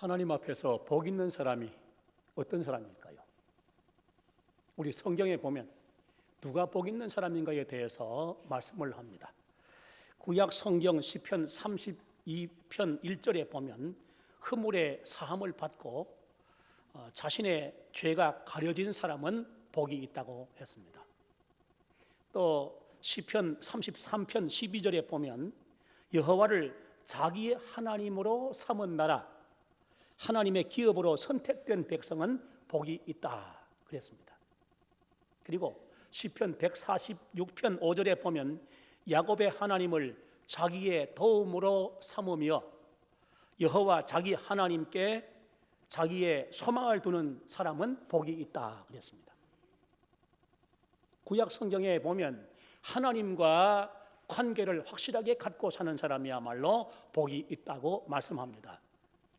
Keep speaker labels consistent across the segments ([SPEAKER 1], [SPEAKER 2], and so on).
[SPEAKER 1] 하나님 앞에서 복 있는 사람이 어떤 사람일까요? 우리 성경에 보면 누가 복 있는 사람인가에 대해서 말씀을 합니다. 구약 성경 시편 32편 1절에 보면 허물의 사함을 받고 자신의 죄가 가려진 사람은 복이 있다고 했습니다. 또 시편 33편 12절에 보면 여호와를 자기의 하나님으로 삼은 나라, 하나님의 기업으로 선택된 백성은 복이 있다 그랬습니다. 그리고 시편 146편 5절에 보면 야곱의 하나님을 자기의 도움으로 삼으며 여호와 자기 하나님께 자기의 소망을 두는 사람은 복이 있다 그랬습니다. 구약 성경에 보면 하나님과 관계를 확실하게 갖고 사는 사람이야말로 복이 있다고 말씀합니다.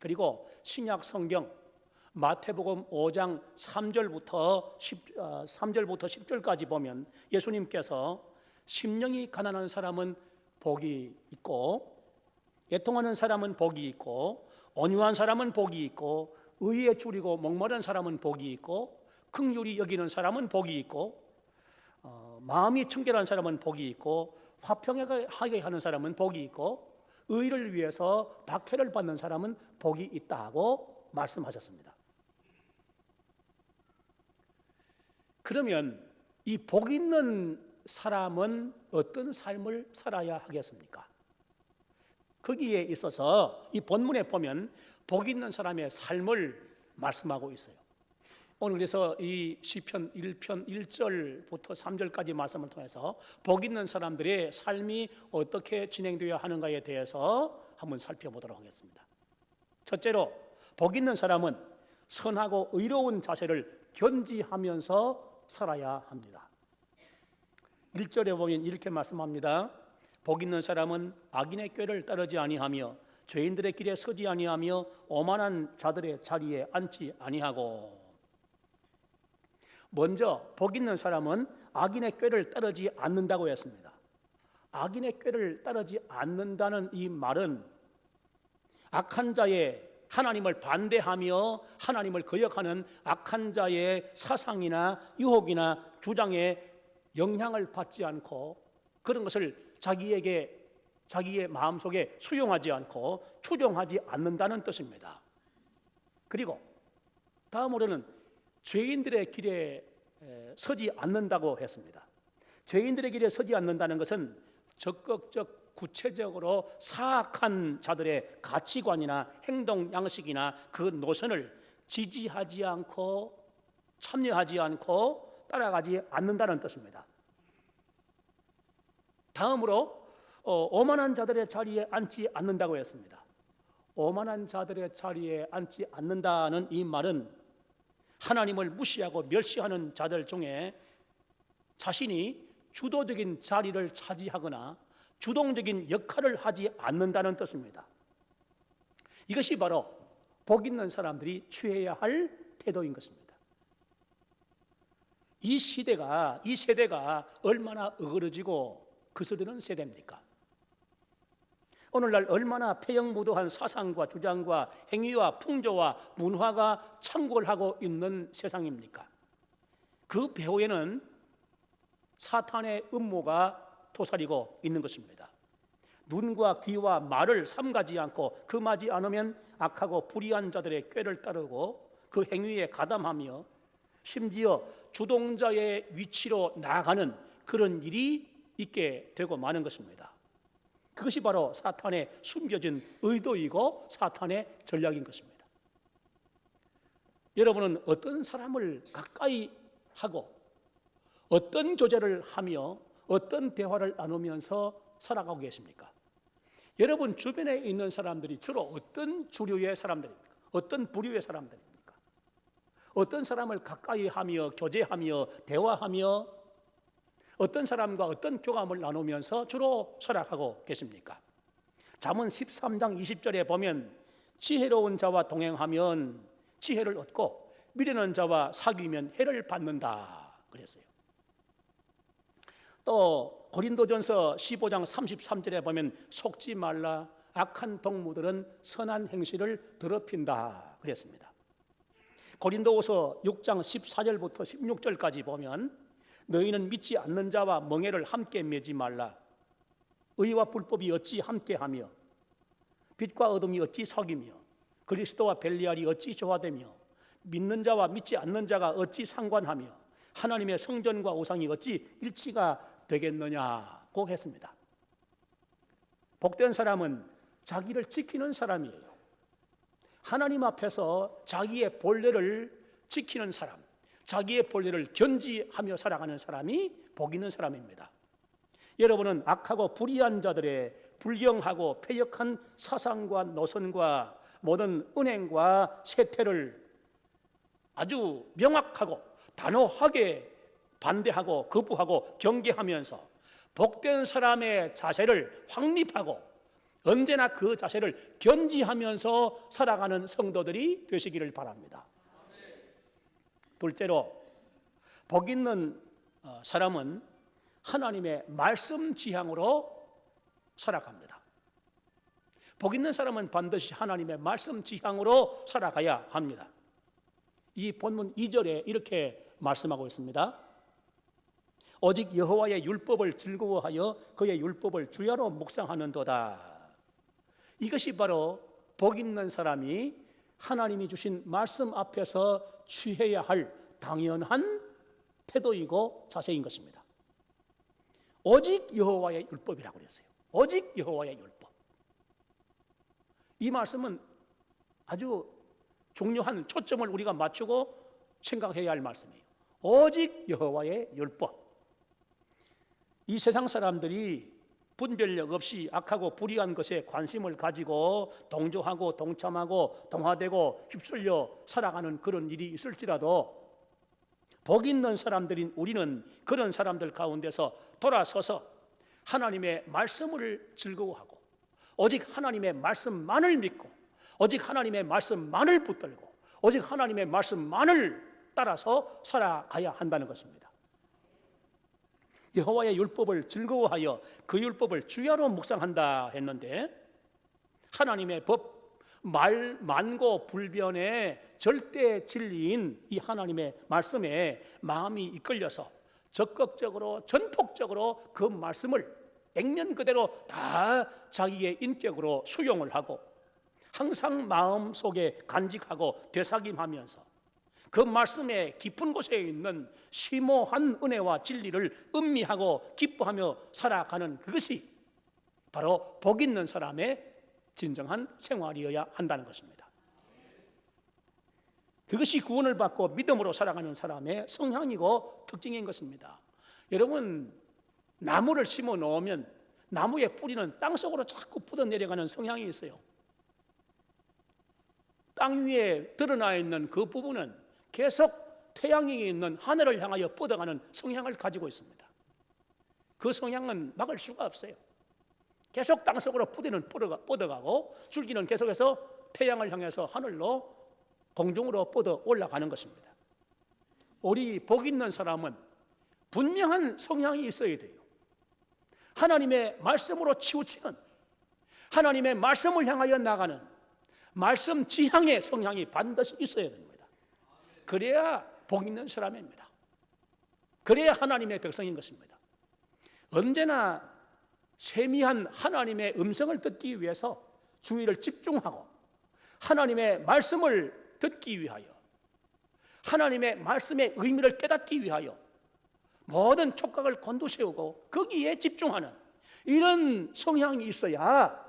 [SPEAKER 1] 그리고 신약 성경 마태복음 5장 3절부터 10절까지 보면 예수님께서 심령이 가난한 사람은 복이 있고 애통하는 사람은 복이 있고 온유한 사람은 복이 있고 의에 줄이고 목마른 사람은 복이 있고 긍휼히 여기는 사람은 복이 있고 마음이 청결한 사람은 복이 있고 화평하게 하는 사람은 복이 있고 의를 위해서 박해를 받는 사람은 복이 있다고 말씀하셨습니다. 그러면 이 복 있는 사람은 어떤 삶을 살아야 하겠습니까? 거기에 있어서 이 본문에 보면 복 있는 사람의 삶을 말씀하고 있어요. 오늘 그래서 이 시편 1편 1절부터 3절까지 말씀을 통해서 복 있는 사람들의 삶이 어떻게 진행되어야 하는가에 대해서 한번 살펴보도록 하겠습니다. 첫째로 복 있는 사람은 선하고 의로운 자세를 견지하면서 살아야 합니다. 1절에 보면 이렇게 말씀합니다. 복 있는 사람은 악인의 꾀를 따르지 아니하며 죄인들의 길에 서지 아니하며 오만한 자들의 자리에 앉지 아니하고. 먼저 복 있는 사람은 악인의 꾀를 따르지 않는다고 했습니다. 악인의 꾀를 따르지 않는다는 이 말은 악한 자의 하나님을 반대하며 하나님을 거역하는 악한 자의 사상이나 유혹이나 주장에 영향을 받지 않고 그런 것을 자기의 마음속에 수용하지 않고 추종하지 않는다는 뜻입니다. 그리고 다음으로는 죄인들의 길에 서지 않는다고 했습니다. 죄인들의 길에 서지 않는다는 것은 적극적 구체적으로 사악한 자들의 가치관이나 행동 양식이나 그 노선을 지지하지 않고 참여하지 않고 따라가지 않는다는 뜻입니다. 다음으로 오만한 자들의 자리에 앉지 않는다고 했습니다. 오만한 자들의 자리에 앉지 않는다는 이 말은 하나님을 무시하고 멸시하는 자들 중에 자신이 주도적인 자리를 차지하거나 주동적인 역할을 하지 않는다는 뜻입니다. 이것이 바로 복 있는 사람들이 취해야 할 태도인 것입니다. 이 세대가 얼마나 어그러지고 거스르는 세대입니까? 오늘날 얼마나 폐역무도한 사상과 주장과 행위와 풍조와 문화가 창궐하고 있는 세상입니까? 그 배후에는 사탄의 음모가 도사리고 있는 것입니다. 눈과 귀와 말을 삼가지 않고 금하지 않으면 악하고 불의한 자들의 꾀를 따르고 그 행위에 가담하며 심지어 주동자의 위치로 나아가는 그런 일이 있게 되고 마는 것입니다. 그것이 바로 사탄의 숨겨진 의도이고 사탄의 전략인 것입니다. 여러분은 어떤 사람을 가까이 하고 어떤 교제를 하며 어떤 대화를 나누면서 살아가고 계십니까? 여러분 주변에 있는 사람들이 주로 어떤 주류의 사람들입니까? 어떤 부류의 사람들입니까? 어떤 사람을 가까이 하며 교제하며 대화하며 어떤 사람과 어떤 교감을 나누면서 주로 살아가고 계십니까? 잠언 13장 20절에 보면 지혜로운 자와 동행하면 지혜를 얻고 미련한 자와 사귀면 해를 받는다 그랬어요. 또 고린도전서 15장 33절에 보면 속지 말라, 악한 동무들은 선한 행실을 더럽힌다 그랬습니다. 고린도후서 6장 14절부터 16절까지 보면 너희는 믿지 않는 자와 멍에를 함께 매지 말라. 의와 불법이 어찌 함께하며 빛과 어둠이 어찌 사귀며 그리스도와 벨리알이 어찌 조화되며 믿는 자와 믿지 않는 자가 어찌 상관하며 하나님의 성전과 우상이 어찌 일치가 되겠느냐고 했습니다. 복된 사람은 자기를 지키는 사람이에요. 하나님 앞에서 자기의 본래를 지키는 사람, 자기의 본래를 견지하며 살아가는 사람이 복 있는 사람입니다. 여러분은 악하고 불의한 자들의 불경하고 패역한 사상과 노선과 모든 은행과 세태를 아주 명확하고 단호하게 반대하고 거부하고 경계하면서 복된 사람의 자세를 확립하고 언제나 그 자세를 견지하면서 살아가는 성도들이 되시기를 바랍니다. 둘째로, 복 있는 사람은 하나님의 말씀 지향으로 살아갑니다. 복 있는 사람은 반드시 하나님의 말씀 지향으로 살아가야 합니다. 이 본문 2절에 이렇게 말씀하고 있습니다. 오직 여호와의 율법을 즐거워하여 그의 율법을 주야로 묵상하는도다. 이것이 바로 복 있는 사람이 하나님이 주신 말씀 앞에서 취해야 할 당연한 태도이고 자세인 것입니다. 오직 여호와의 율법이라고 그랬어요. 오직 여호와의 율법. 이 말씀은 아주 중요한 초점을 우리가 맞추고 생각해야 할 말씀이에요. 오직 여호와의 율법. 이 세상 사람들이 분별력 없이 악하고 불의한 것에 관심을 가지고 동조하고 동참하고 동화되고 휩쓸려 살아가는 그런 일이 있을지라도 복 있는 사람들인 우리는 그런 사람들 가운데서 돌아서서 하나님의 말씀을 즐거워하고 오직 하나님의 말씀만을 믿고 오직 하나님의 말씀만을 붙들고 오직 하나님의 말씀만을 따라서 살아가야 한다는 것입니다. 여호와의 율법을 즐거워하여 그 율법을 주야로 묵상한다 했는데 하나님의 법 만고 불변의 절대 진리인 이 하나님의 말씀에 마음이 이끌려서 적극적으로 전폭적으로 그 말씀을 액면 그대로 다 자기의 인격으로 수용을 하고 항상 마음속에 간직하고 되새김하면서 그 말씀의 깊은 곳에 있는 심오한 은혜와 진리를 음미하고 기뻐하며 살아가는 그것이 바로 복 있는 사람의 진정한 생활이어야 한다는 것입니다. 그것이 구원을 받고 믿음으로 살아가는 사람의 성향이고 특징인 것입니다. 여러분, 나무를 심어 놓으면 나무의 뿌리는 땅속으로 자꾸 뻗어 내려가는 성향이 있어요. 땅 위에 드러나 있는 그 부분은 계속 태양이 있는 하늘을 향하여 뻗어가는 성향을 가지고 있습니다. 그 성향은 막을 수가 없어요. 계속 땅속으로 뿌리는 뻗어가고 줄기는 계속해서 태양을 향해서 하늘로 공중으로 뻗어 올라가는 것입니다. 우리 복 있는 사람은 분명한 성향이 있어야 돼요. 하나님의 말씀으로 치우치는, 하나님의 말씀을 향하여 나가는 말씀 지향의 성향이 반드시 있어야 됩니다. 그래야 복 있는 사람입니다. 그래야 하나님의 백성인 것입니다. 언제나 세미한 하나님의 음성을 듣기 위해서 주의를 집중하고 하나님의 말씀을 듣기 위하여 하나님의 말씀의 의미를 깨닫기 위하여 모든 촉각을 곤두세우고 거기에 집중하는 이런 성향이 있어야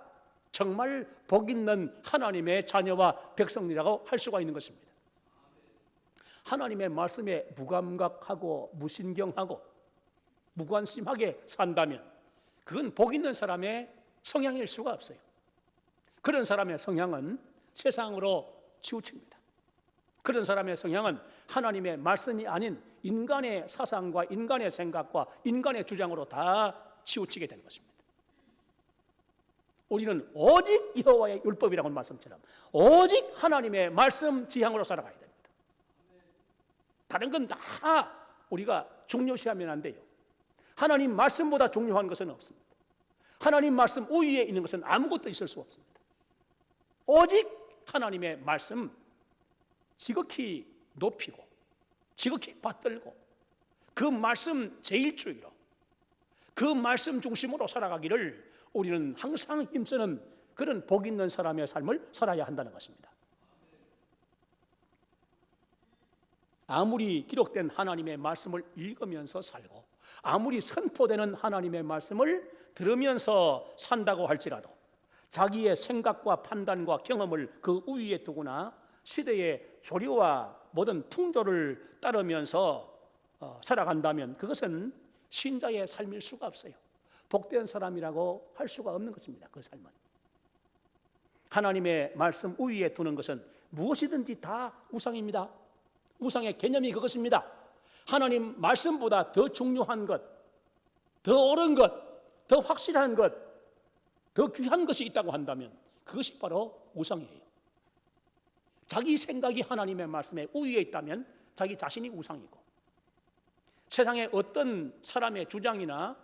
[SPEAKER 1] 정말 복 있는 하나님의 자녀와 백성이라고 할 수가 있는 것입니다. 하나님의 말씀에 무감각하고 무신경하고 무관심하게 산다면 그건 복 있는 사람의 성향일 수가 없어요. 그런 사람의 성향은 세상으로 치우칩니다. 그런 사람의 성향은 하나님의 말씀이 아닌 인간의 사상과 인간의 생각과 인간의 주장으로 다 치우치게 되는 것입니다. 우리는 오직 여호와의 율법이라고 하는 말씀처럼 오직 하나님의 말씀 지향으로 살아가야 됩니다. 다른 건 다 우리가 중요시하면 안 돼요. 하나님 말씀보다 중요한 것은 없습니다. 하나님 말씀 우위에 있는 것은 아무것도 있을 수 없습니다. 오직 하나님의 말씀 지극히 높이고 지극히 받들고 그 말씀 제일주의로 그 말씀 중심으로 살아가기를 우리는 항상 힘쓰는 그런 복 있는 사람의 삶을 살아야 한다는 것입니다. 아무리 기록된 하나님의 말씀을 읽으면서 살고 아무리 선포되는 하나님의 말씀을 들으면서 산다고 할지라도 자기의 생각과 판단과 경험을 그 우위에 두거나 시대의 조류와 모든 풍조를 따르면서 살아간다면 그것은 신자의 삶일 수가 없어요. 복된 사람이라고 할 수가 없는 것입니다. 그 삶은 하나님의 말씀 우위에 두는 것은 무엇이든지 다 우상입니다. 우상의 개념이 그것입니다. 하나님 말씀보다 더 중요한 것, 더 옳은 것, 더 확실한 것, 더 귀한 것이 있다고 한다면 그것이 바로 우상이에요. 자기 생각이 하나님의 말씀에 우위에 있다면 자기 자신이 우상이고, 세상의 어떤 사람의 주장이나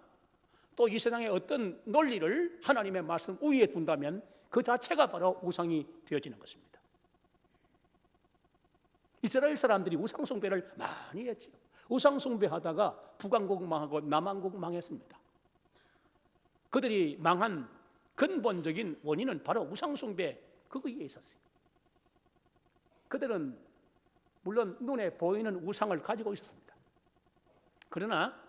[SPEAKER 1] 또 이 세상의 어떤 논리를 하나님의 말씀 우위에 둔다면 그 자체가 바로 우상이 되어지는 것입니다. 이스라엘 사람들이 우상 숭배를 많이 했죠. 우상 숭배하다가 북왕국 망하고 남왕국 망했습니다. 그들이 망한 근본적인 원인은 바로 우상 숭배 그거에 있었어요. 그들은 물론 눈에 보이는 우상을 가지고 있었습니다. 그러나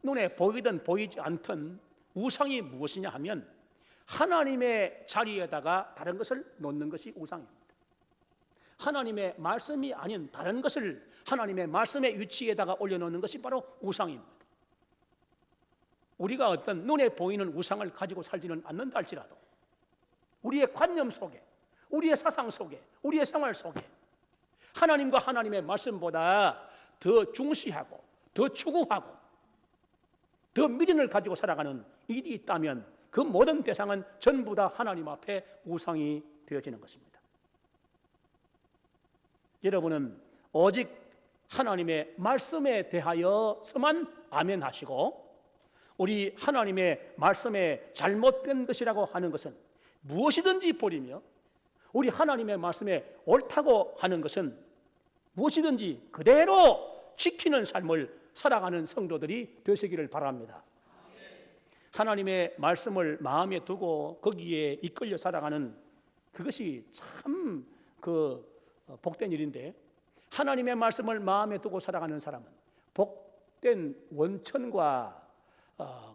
[SPEAKER 1] 눈에 보이든 보이지 않든 우상이 무엇이냐 하면 하나님의 자리에다가 다른 것을 놓는 것이 우상입니다. 하나님의 말씀이 아닌 다른 것을 하나님의 말씀의 위치에다가 올려놓는 것이 바로 우상입니다. 우리가 어떤 눈에 보이는 우상을 가지고 살지는 않는다 할지라도 우리의 관념 속에, 우리의 사상 속에, 우리의 생활 속에 하나님과 하나님의 말씀보다 더 중시하고 더 추구하고 더 미련을 가지고 살아가는 일이 있다면 그 모든 대상은 전부 다 하나님 앞에 우상이 되어지는 것입니다. 여러분은 오직 하나님의 말씀에 대하여서만 아멘하시고 우리 하나님의 말씀에 잘못된 것이라고 하는 것은 무엇이든지 버리며 우리 하나님의 말씀에 옳다고 하는 것은 무엇이든지 그대로 지키는 삶을 살아가는 성도들이 되시기를 바랍니다. 하나님의 말씀을 마음에 두고 거기에 이끌려 살아가는 그것이 참 복된 일인데, 하나님의 말씀을 마음에 두고 살아가는 사람은 복된 원천과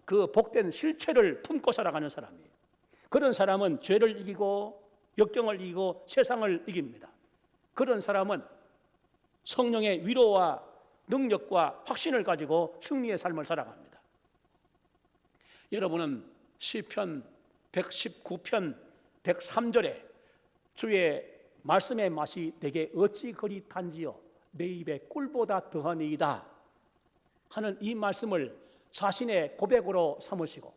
[SPEAKER 1] 그 복된 실체를 품고 살아가는 사람이에요. 그런 사람은 죄를 이기고 역경을 이기고 세상을 이깁니다. 그런 사람은 성령의 위로와 능력과 확신을 가지고 승리의 삶을 살아갑니다. 여러분은 시편 119편 103절에 주의 말씀의 맛이 내게 어찌 그리 단지요 내 입에 꿀보다 더하니이다 하는 이 말씀을 자신의 고백으로 삼으시고,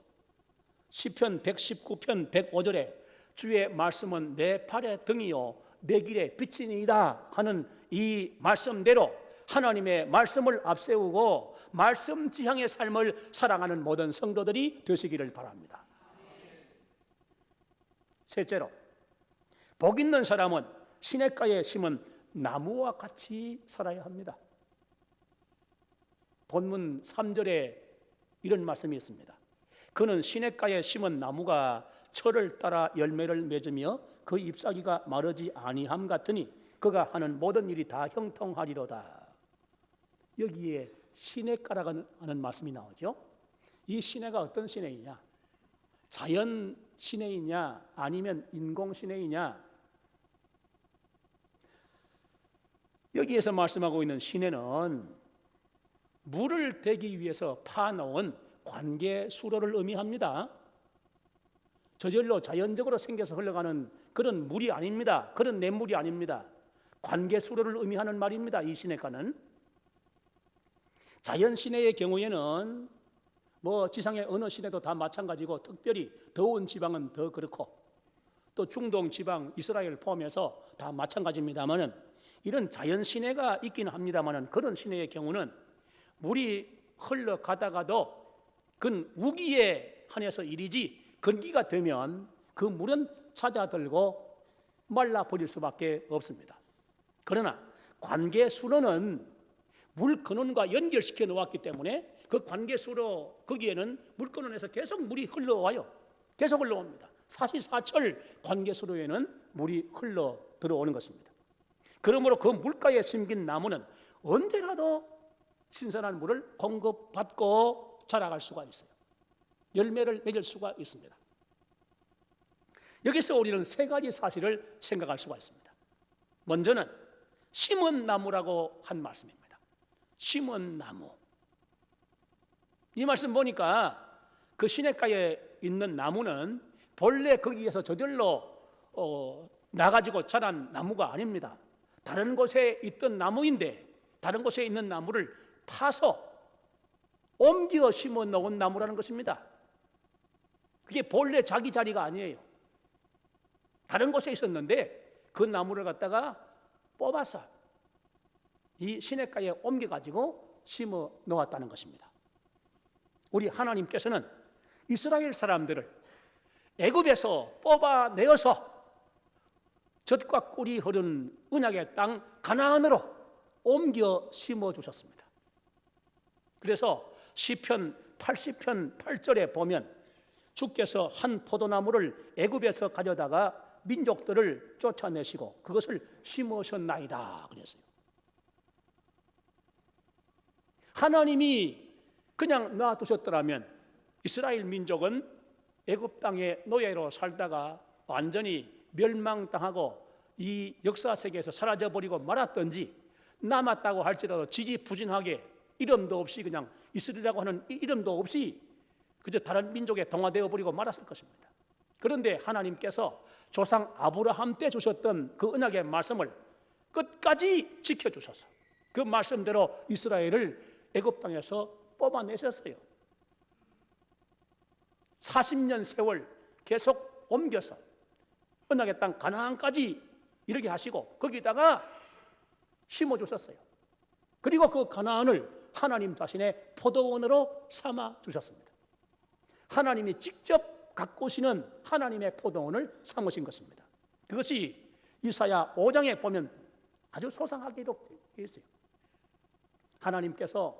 [SPEAKER 1] 시편 119편 105절에 주의 말씀은 내 발의 등이요 내 길의 빛이니이다 하는 이 말씀대로 하나님의 말씀을 앞세우고 말씀 지향의 삶을 살아가는 모든 성도들이 되시기를 바랍니다. 셋째로, 복 있는 사람은 시냇가에 심은 나무와 같이 살아야 합니다. 본문 3절에 이런 말씀이 있습니다. 그는 시냇가에 심은 나무가 철을 따라 열매를 맺으며 그 잎사귀가 마르지 아니함 같으니 그가 하는 모든 일이 다 형통하리로다. 여기에 시냇가라고 하는 말씀이 나오죠. 이 시내가 어떤 시내이냐? 자연 시내이냐 아니면 인공 시내이냐? 여기에서 말씀하고 있는 시내는 물을 대기 위해서 파놓은 관계 수로를 의미합니다. 저절로 자연적으로 생겨서 흘러가는 그런 물이 아닙니다. 그런 냇물이 아닙니다. 관계 수로를 의미하는 말입니다. 이 시냇가는 자연 시내의 경우에는 지상의 어느 시내도 다 마찬가지고 특별히 더운 지방은 더 그렇고 또 중동 지방 이스라엘 포함해서 다 마찬가지입니다만은 이런 자연 시내가 있기는 합니다만은 그런 시내의 경우는 물이 흘러가다가도 그건 우기에 한해서 일이지 건기가 되면 그 물은 잦아들고 말라버릴 수밖에 없습니다. 그러나 관계수로는 물 근원과 연결시켜 놓았기 때문에 그 관계수로 거기에는 물 근원에서 계속 물이 흘러와요. 계속 흘러옵니다. 사시사철 관계수로에는 물이 흘러 들어오는 것입니다. 그러므로 그 물가에 심긴 나무는 언제라도 신선한 물을 공급받고 자라갈 수가 있어요. 열매를 맺을 수가 있습니다. 여기서 우리는 세 가지 사실을 생각할 수가 있습니다. 먼저는 심은 나무라고 한 말씀입니다. 심은 나무. 이 말씀 보니까 그 시냇가에 있는 나무는 본래 거기에서 저절로 나가지고 자란 나무가 아닙니다. 다른 곳에 있던 나무인데 다른 곳에 있는 나무를 파서 옮겨 심어 놓은 나무라는 것입니다. 그게 본래 자기 자리가 아니에요. 다른 곳에 있었는데 그 나무를 갖다가 뽑아서 이 시냇가에 옮겨가지고 심어 놓았다는 것입니다. 우리 하나님께서는 이스라엘 사람들을 애굽에서 뽑아내어서 젖과 꿀이 흐르는 언약의 땅 가나안으로 옮겨 심어주셨습니다. 그래서 시편 80편 8절에 보면 주께서 한 포도나무를 애굽에서 가져다가 민족들을 쫓아내시고 그것을 심으셨나이다 그랬어요. 하나님이 그냥 놔두셨더라면 이스라엘 민족은 애굽 땅의 노예로 살다가 완전히 멸망당하고 이 역사 세계에서 사라져버리고 말았던지, 남았다고 할지라도 지지부진하게 이름도 없이 그냥 이스라엘이라고 하는 이름도 없이 그저 다른 민족에 동화되어 버리고 말았을 것입니다. 그런데 하나님께서 조상 아브라함 때 주셨던 그 언약의 말씀을 끝까지 지켜주셔서 그 말씀대로 이스라엘을 애굽 땅에서 뽑아내셨어요. 40년 세월 계속 옮겨서 언약의 땅 가나안까지 이르게 하시고 거기다가 심어주셨어요. 그리고 그 가나안을 하나님 자신의 포도원으로 삼아 주셨습니다. 하나님이 직접 가꾸시는 하나님의 포도원을 삼으신 것입니다. 그것이 이사야 5장에 보면 아주 소상하게 기록되어 있어요. 하나님께서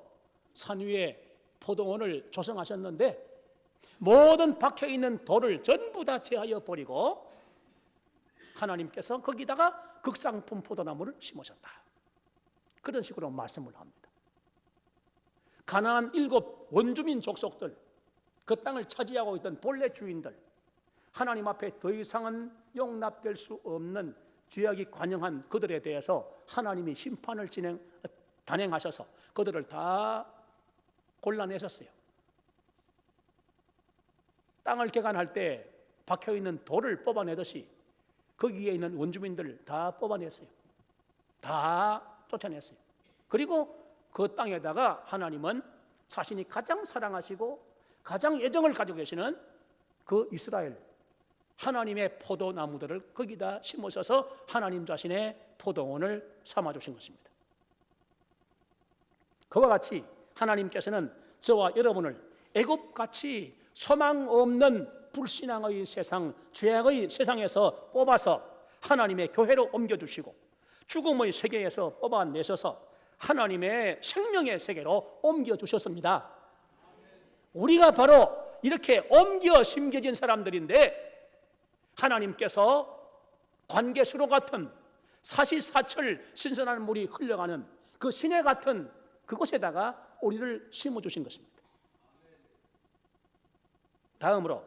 [SPEAKER 1] 산 위에 포도원을 조성하셨는데 모든 박혀있는 돌을 전부 다 제하여 버리고 하나님께서 거기다가 극상품 포도나무를 심으셨다. 그런 식으로 말씀을 합니다. 가나안 7 원주민 족속들, 그 땅을 차지하고 있던 본래 주인들, 하나님 앞에 더 이상은 용납될 수 없는 죄악이 관영한 그들에 대해서 하나님이 심판을 단행하셔서 그들을 다 골라내셨어요. 땅을 개간할 때 박혀있는 돌을 뽑아내듯이 거기에 있는 원주민들을 다 뽑아냈어요. 다 쫓아냈어요. 그리고 그 땅에다가 하나님은 자신이 가장 사랑하시고 가장 애정을 가지고 계시는 그 이스라엘 하나님의 포도나무들을 거기다 심으셔서 하나님 자신의 포도원을 삼아주신 것입니다. 그와 같이 하나님께서는 저와 여러분을 애굽같이 소망 없는 불신앙의 세상, 죄악의 세상에서 뽑아서 하나님의 교회로 옮겨주시고 죽음의 세계에서 뽑아내셔서 하나님의 생명의 세계로 옮겨주셨습니다. 우리가 바로 이렇게 옮겨 심겨진 사람들인데 하나님께서 관계수로 같은 사시사철 신선한 물이 흘러가는 그 시내 같은 그곳에다가 우리를 심어주신 것입니다. 다음으로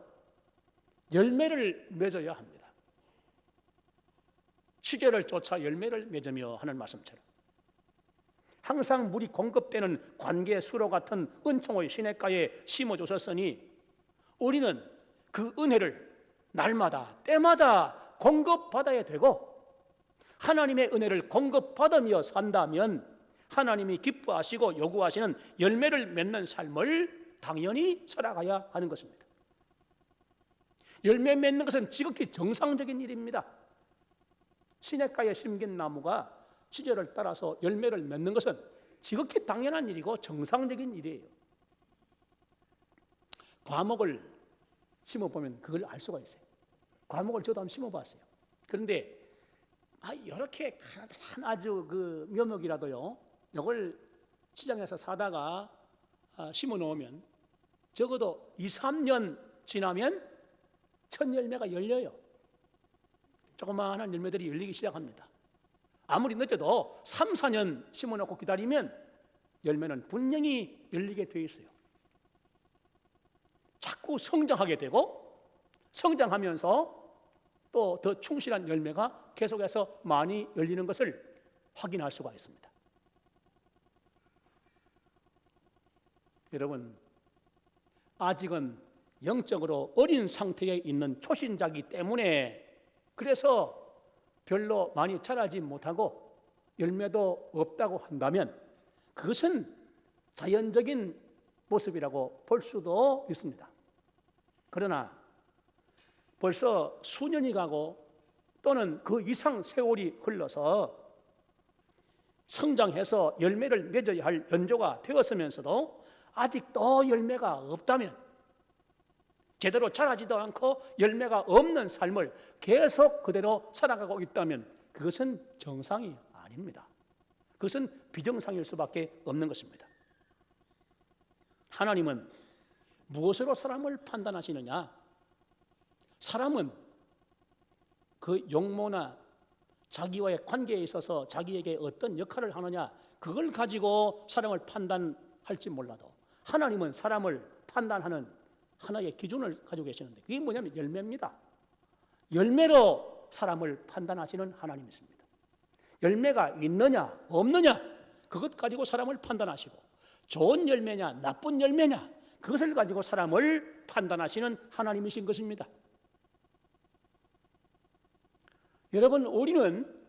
[SPEAKER 1] 열매를 맺어야 합니다. 시절을 쫓아 열매를 맺으며 하는 말씀처럼 항상 물이 공급되는 관계수로 같은 은총의 시냇가에 심어주셨으니 우리는 그 은혜를 날마다 때마다 공급받아야 되고 하나님의 은혜를 공급받으며 산다면 하나님이 기뻐하시고 요구하시는 열매를 맺는 삶을 당연히 살아가야 하는 것입니다. 열매 맺는 것은 지극히 정상적인 일입니다. 시냇가에 심긴 나무가 시절을 따라서 열매를 맺는 것은 지극히 당연한 일이고 정상적인 일이에요. 과목을 심어보면 그걸 알 수가 있어요. 과목을 저도 한번 심어봤어요. 그런데 이렇게 가느다란 아주 그 묘목이라도요, 이걸 시장에서 사다가 심어 놓으면 적어도 2, 3년 지나면 첫 열매가 열려요. 조그마한 열매들이 열리기 시작합니다. 아무리 늦어도 3, 4년 심어 놓고 기다리면 열매는 분명히 열리게 되어 있어요. 자꾸 성장하게 되고 성장하면서 또 더 충실한 열매가 계속해서 많이 열리는 것을 확인할 수가 있습니다. 여러분, 아직은 영적으로 어린 상태에 있는 초신자이기 때문에 그래서 별로 많이 자라지 못하고 열매도 없다고 한다면 그것은 자연적인 모습이라고 볼 수도 있습니다. 그러나 벌써 수년이 가고 또는 그 이상 세월이 흘러서 성장해서 열매를 맺어야 할 연조가 되었으면서도 아직도 열매가 없다면, 제대로 자라지도 않고 열매가 없는 삶을 계속 그대로 살아가고 있다면 그것은 정상이 아닙니다. 그것은 비정상일 수밖에 없는 것입니다. 하나님은 무엇으로 사람을 판단하시느냐? 사람은 그 용모나 자기와의 관계에 있어서 자기에게 어떤 역할을 하느냐, 그걸 가지고 사람을 판단할지 몰라도 하나님은 사람을 판단하는 하나의 기준을 가지고 계시는데 그게 뭐냐면 열매입니다. 열매로 사람을 판단하시는 하나님이십니다. 열매가 있느냐 없느냐 그것 가지고 사람을 판단하시고, 좋은 열매냐 나쁜 열매냐 그것을 가지고 사람을 판단하시는 하나님이신 것입니다. 여러분, 우리는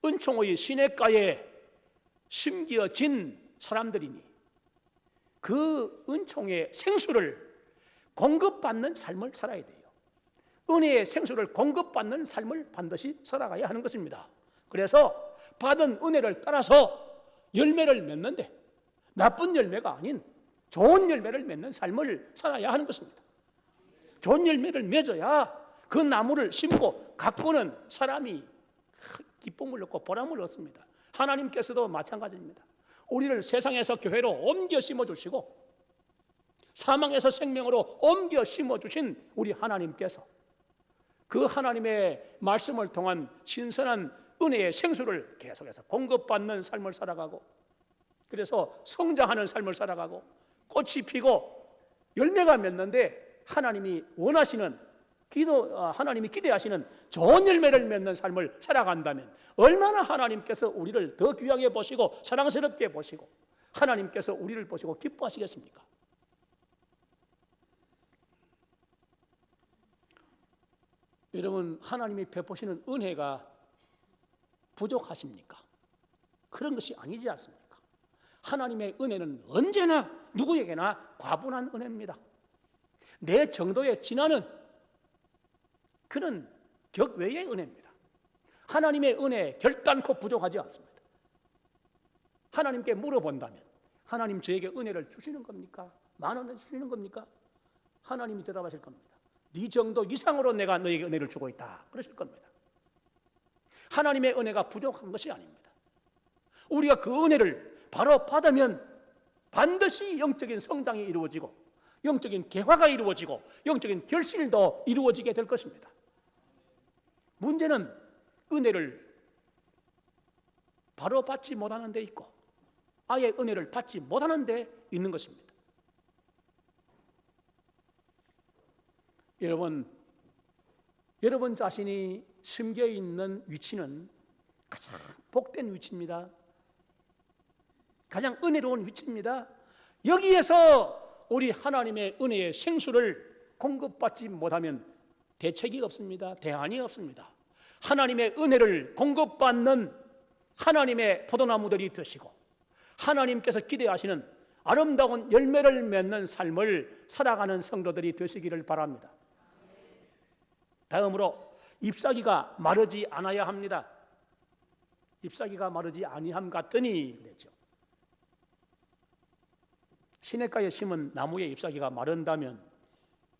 [SPEAKER 1] 은총의 시냇가에 심겨진 사람들이니 그 은총의 생수를 공급받는 삶을 살아야 돼요. 은혜의 생수를 공급받는 삶을 반드시 살아가야 하는 것입니다. 그래서 받은 은혜를 따라서 열매를 맺는데 나쁜 열매가 아닌 좋은 열매를 맺는 삶을 살아야 하는 것입니다. 좋은 열매를 맺어야 그 나무를 심고 가꾸는 사람이 기쁨을 얻고 보람을 얻습니다. 하나님께서도 마찬가지입니다. 우리를 세상에서 교회로 옮겨 심어주시고 사망에서 생명으로 옮겨 심어주신 우리 하나님께서 그 하나님의 말씀을 통한 신선한 은혜의 생수를 계속해서 공급받는 삶을 살아가고, 그래서 성장하는 삶을 살아가고 꽃이 피고 열매가 맺는데 하나님이 원하시는 하나님이 기대하시는 좋은 열매를 맺는 삶을 살아간다면 얼마나 하나님께서 우리를 더 귀하게 보시고 사랑스럽게 보시고 하나님께서 우리를 보시고 기뻐하시겠습니까? 여러분, 하나님이 베푸시는 은혜가 부족하십니까? 그런 것이 아니지 않습니까? 하나님의 은혜는 언제나 누구에게나 과분한 은혜입니다. 내 정도에 지나는 그런 격외의 은혜입니다. 하나님의 은혜 결단코 부족하지 않습니다. 하나님께 물어본다면 하나님 저에게 은혜를 주시는 겁니까? 만 원을 주시는 겁니까? 하나님이 대답하실 겁니다. 네 정도 이상으로 내가 너에게 은혜를 주고 있다 그러실 겁니다. 하나님의 은혜가 부족한 것이 아닙니다. 우리가 그 은혜를 바로 받으면 반드시 영적인 성장이 이루어지고 영적인 개화가 이루어지고 영적인 결실도 이루어지게 될 것입니다. 문제는 은혜를 바로 받지 못하는 데 있고 아예 은혜를 받지 못하는 데 있는 것입니다. 여러분 자신이 심겨 있는 위치는 가장 복된 위치입니다. 가장 은혜로운 위치입니다. 여기에서 우리 하나님의 은혜의 생수를 공급받지 못하면 대책이 없습니다. 대안이 없습니다. 하나님의 은혜를 공급받는 하나님의 포도나무들이 되시고 하나님께서 기대하시는 아름다운 열매를 맺는 삶을 살아가는 성도들이 되시기를 바랍니다. 다음으로 잎사귀가 마르지 않아야 합니다. 잎사귀가 마르지 아니함 같으니 그랬죠. 시냇가에 심은 나무의 잎사귀가 마른다면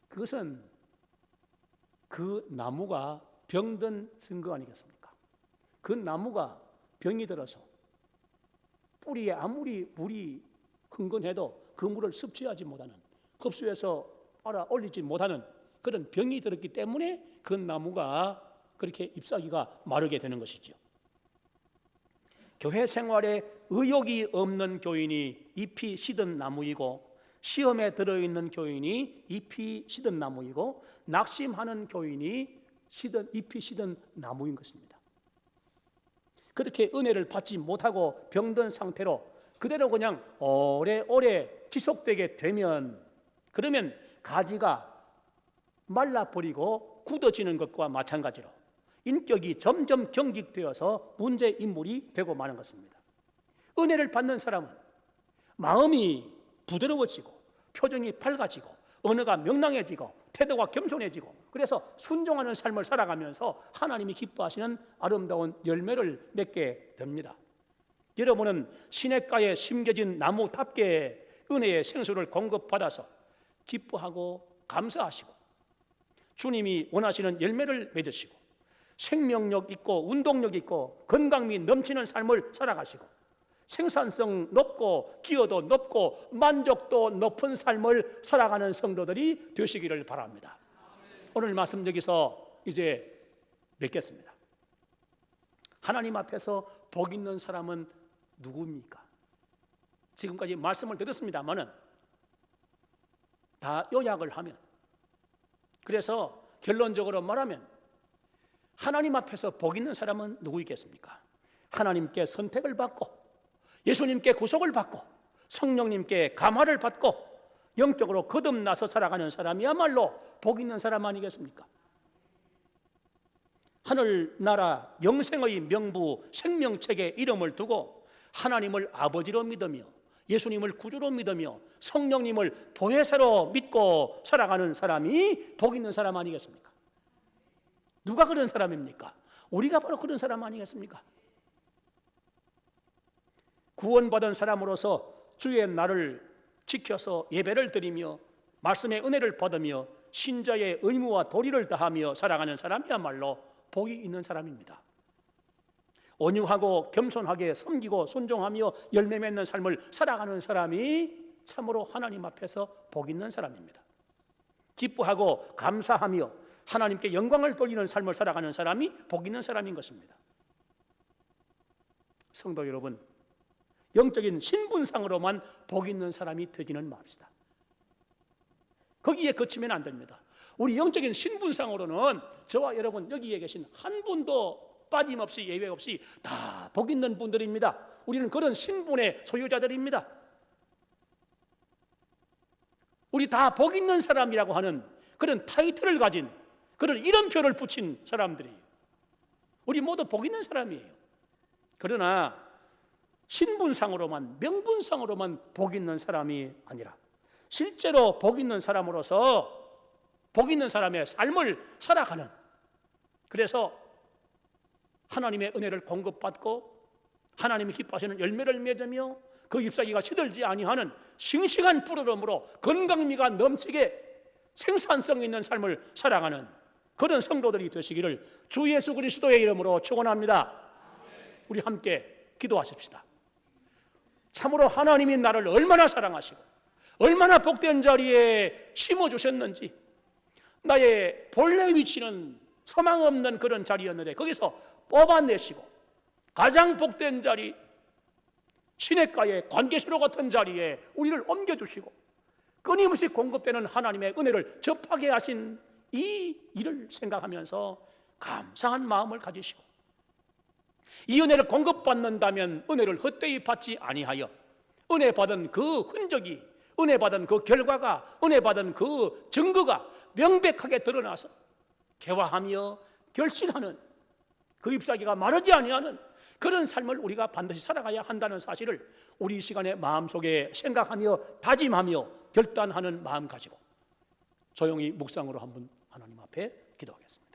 [SPEAKER 1] 그것은 그 나무가 병든 증거 아니겠습니까? 그 나무가 병이 들어서 뿌리에 아무리 물이 흥건해도 그 물을 섭취하지 못하는, 흡수해서 빨아 올리지 못하는 그런 병이 들었기 때문에 그 나무가 그렇게 잎사귀가 마르게 되는 것이죠. 교회 생활에 의욕이 없는 교인이 잎이 시든 나무이고, 시험에 들어있는 교인이 잎이 시든 나무이고, 낙심하는 교인이 잎이 시든 나무인 것입니다. 그렇게 은혜를 받지 못하고 병든 상태로 그대로 그냥 오래오래 지속되게 되면, 그러면 가지가 말라버리고 굳어지는 것과 마찬가지로 인격이 점점 경직되어서 문제 인물이 되고 마는 것입니다. 은혜를 받는 사람은 마음이 부드러워지고 표정이 밝아지고 언어가 명랑해지고 태도가 겸손해지고, 그래서 순종하는 삶을 살아가면서 하나님이 기뻐하시는 아름다운 열매를 맺게 됩니다. 여러분은 시냇가에 심겨진 나무답게 은혜의 생수를 공급받아서 기뻐하고 감사하시고 주님이 원하시는 열매를 맺으시고 생명력 있고 운동력 있고 건강미 넘치는 삶을 살아가시고 생산성 높고 기여도 높고 만족도 높은 삶을 살아가는 성도들이 되시기를 바랍니다. 오늘 말씀 여기서 이제 맺겠습니다. 하나님 앞에서 복 있는 사람은 누구입니까? 지금까지 말씀을 드렸습니다마는 다 요약을 하면, 그래서 결론적으로 말하면 하나님 앞에서 복 있는 사람은 누구이겠습니까? 하나님께 선택을 받고 예수님께 구속을 받고 성령님께 감화를 받고 영적으로 거듭나서 살아가는 사람이야말로 복 있는 사람 아니겠습니까? 하늘나라 영생의 명부 생명책에 이름을 두고 하나님을 아버지로 믿으며 예수님을 구주로 믿으며 성령님을 보혜사로 믿고 살아가는 사람이 복 있는 사람 아니겠습니까? 누가 그런 사람입니까? 우리가 바로 그런 사람 아니겠습니까? 구원받은 사람으로서 주의 날을 지켜서 예배를 드리며 말씀의 은혜를 받으며 신자의 의무와 도리를 다하며 살아가는 사람이야말로 복이 있는 사람입니다. 온유하고 겸손하게 섬기고 순종하며 열매 맺는 삶을 살아가는 사람이 참으로 하나님 앞에서 복 있는 사람입니다. 기뻐하고 감사하며 하나님께 영광을 돌리는 삶을 살아가는 사람이 복 있는 사람인 것입니다. 성도 여러분, 영적인 신분상으로만 복 있는 사람이 되지는 맙시다. 거기에 그치면 안 됩니다. 우리 영적인 신분상으로는 저와 여러분 여기에 계신 한 분도 빠짐없이 예외 없이 다 복 있는 분들입니다. 우리는 그런 신분의 소유자들입니다. 우리 다 복 있는 사람이라고 하는 그런 타이틀을 가진 그런 이름표를 붙인 사람들이에요. 우리 모두 복 있는 사람이에요. 그러나 신분상으로만 명분상으로만 복 있는 사람이 아니라 실제로 복 있는 사람으로서 복 있는 사람의 삶을 살아가는, 그래서 하나님의 은혜를 공급받고 하나님이 기뻐하시는 열매를 맺으며 그 잎사귀가 시들지 아니하는 싱싱한 푸르름으로 건강미가 넘치게 생산성 있는 삶을 살아가는 그런 성도들이 되시기를 주 예수 그리스도의 이름으로 축원합니다. 우리 함께 기도하십시다. 참으로 하나님이 나를 얼마나 사랑하시고 얼마나 복된 자리에 심어주셨는지, 나의 본래 위치는 소망 없는 그런 자리였는데 거기서 뽑아내시고 가장 복된 자리, 시냇가의 관계시로 같은 자리에 우리를 옮겨주시고 끊임없이 공급되는 하나님의 은혜를 접하게 하신 이 일을 생각하면서 감사한 마음을 가지시고, 이 은혜를 공급받는다면 은혜를 헛되이 받지 아니하여 은혜 받은 그 흔적이, 은혜 받은 그 결과가, 은혜 받은 그 증거가 명백하게 드러나서 개화하며 결실하는, 그 잎사귀가 마르지 아니하는 그런 삶을 우리가 반드시 살아가야 한다는 사실을 우리 이 시간에 마음속에 생각하며 다짐하며 결단하는 마음 가지고 조용히 묵상으로 한번 하나님 앞에 기도하겠습니다.